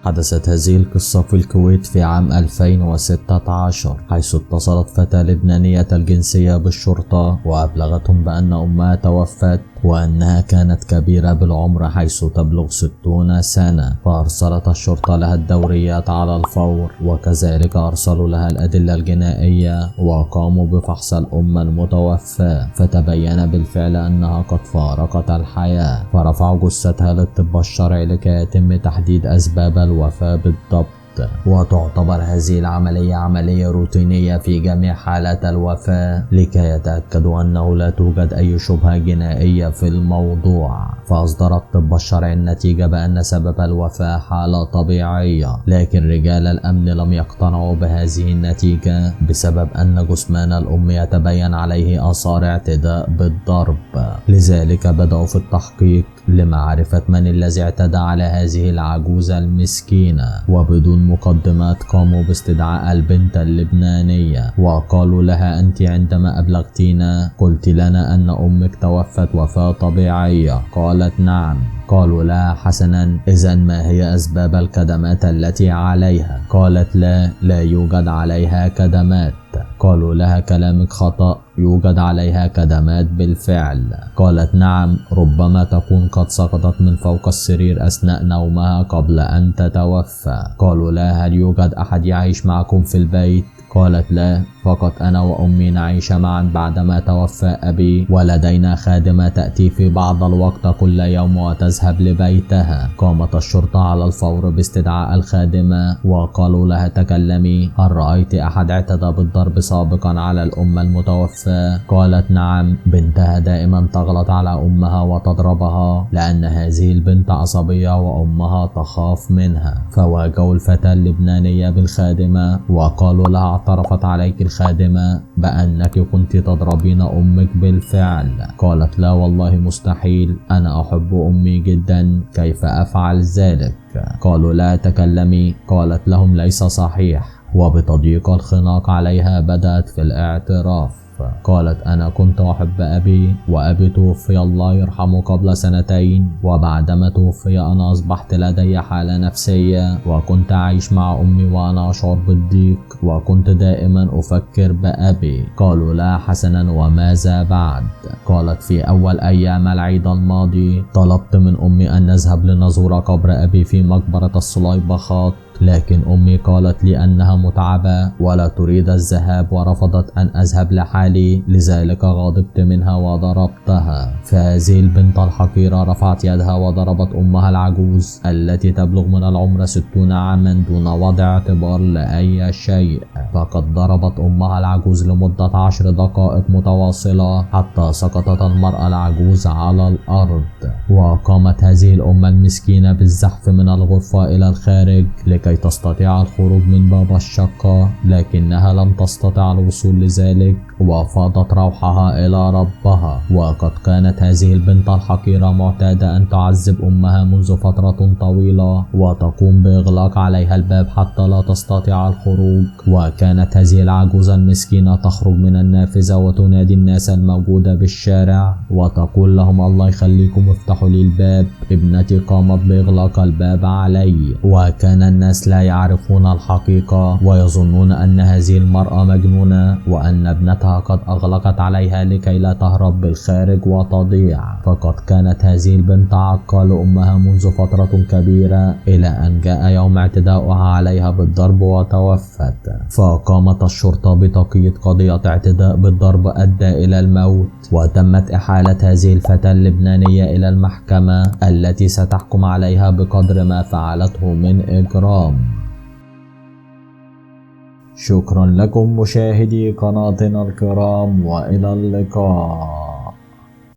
حدثت هذه القصة في الكويت في عام 2016، حيث اتصلت فتاة لبنانية الجنسية بالشرطة وأبلغتهم بأن أمها توفت وأنها كانت كبيرة بالعمر حيث تبلغ 60 سنة، فأرسلت الشرطة لها الدوريات على الفور، وكذلك أرسلوا لها الأدلة الجنائية وقاموا بفحص الأم المتوفاة، فتبين بالفعل أنها قد فارقت الحياة، فرفعوا جثتها للطب الشرعي لكي يتم تحديد أسباب الوفاة بالضبط. وتعتبر هذه العملية عملية روتينية في جميع حالات الوفاة لكي يتأكدوا أنه لا توجد أي شبهة جنائية في الموضوع. فأصدر الطب الشرعي النتيجة بأن سبب الوفاة حالة طبيعية، لكن رجال الأمن لم يقتنعوا بهذه النتيجة بسبب أن جثمان الأم يتبين عليه آثار اعتداء بالضرب، لذلك بدأوا في التحقيق لمعرفة من الذي اعتدى على هذه العجوزة المسكينة. وبدون مقدمات قاموا باستدعاء البنت اللبنانية وقالوا لها: أنت عندما أبلغتينا قلت لنا أن أمك توفت وفاة طبيعية. قالت: نعم. قالوا لها: حسنا، إذن ما هي أسباب الكدمات التي عليها؟ قالت: لا يوجد عليها كدمات. قالوا لها: كلامك خطأ، يوجد عليها كدمات بالفعل. قالت: نعم، ربما تكون قد سقطت من فوق السرير أثناء نومها قبل أن تتوفى. قالوا لها: هل يوجد أحد يعيش معكم في البيت؟ قالت: لا، فقط أنا وأمي نعيش معا بعدما توفى أبي، ولدينا خادمة تأتي في بعض الوقت كل يوم وتذهب لبيتها. قامت الشرطة على الفور باستدعاء الخادمة وقالوا لها: تكلمي، هل رأيت أحد اعتدى بالضرب سابقا على الأم المتوفى؟ قالت: نعم، بنتها دائما تغلط على أمها وتضربها لأن هذه البنت عصبية وأمها تخاف منها. فواجهوا الفتاة اللبنانية بالخادمة وقالوا لها: اعترفت عليك الخادمة بأنك كنت تضربين أمك بالفعل؟ قالت: لا والله مستحيل، أنا أحب أمي جدا، كيف أفعل ذلك؟ قالوا: لا تكلمي. قالت لهم: ليس صحيح. وبتضييق الخناق عليها بدأت في الاعتراف. قالت: أنا كنت أحب أبي، وأبي توفي الله يرحمه قبل 2 سنين، وبعدما توفي أنا أصبحت لدي حالة نفسية، وكنت أعيش مع أمي وأنا أشعر بالضيق، وكنت دائما أفكر بأبي. قالوا: لا حسنا، وماذا بعد؟ قالت: في أول أيام العيد الماضي طلبت من أمي أن نذهب لنزور قبر أبي في مقبرة الصليبخات، لكن أمي قالت لي أنها متعبة ولا تريد الذهاب ورفضت أن أذهب لحالي، لذلك غضبت منها وضربتها. فهذه البنت الحقيرة رفعت يدها وضربت أمها العجوز التي تبلغ من العمر 60 عاما دون وضع اعتبار لأي شيء، فقد ضربت أمها العجوز لمدة 10 دقائق متواصلة حتى سقطت المرأة العجوز على الأرض. وقامت هذه الأم المسكينة بالزحف من الغرفة إلى الخارج لكي تستطيع الخروج من باب الشقة، لكنها لم تستطع الوصول لذلك وفاضت روحها إلى ربها. وقد كانت هذه البنت الحقيرة معتادة أن تعذب أمها منذ فترة طويلة وتقوم بإغلاق عليها الباب حتى لا تستطيع الخروج. وكانت هذه العجوزة المسكينة تخرج من النافذة وتنادي الناس الموجودة بالشارع وتقول لهم: الله يخليكم افتحوا لي الباب، ابنتي قامت بإغلاق الباب علي. وكان الناس لا يعرفون الحقيقة ويظنون أن هذه المرأة مجنونة وأن ابنتها قد أغلقت عليها لكي لا تهرب بالخارج وتضيع. فقد كانت هذه البنت عاقة لأمها منذ فترة كبيرة إلى أن جاء يوم اعتداؤها عليها بالضرب وتوفت. فقامت الشرطة بتقييد قضية اعتداء بالضرب أدى إلى الموت، وتمت إحالة هذه الفتاة اللبنانية إلى المحكمة التي ستحكم عليها بقدر ما فعلته من إجرام. شكرا لكم مشاهدي قناتنا الكرام، وإلى اللقاء.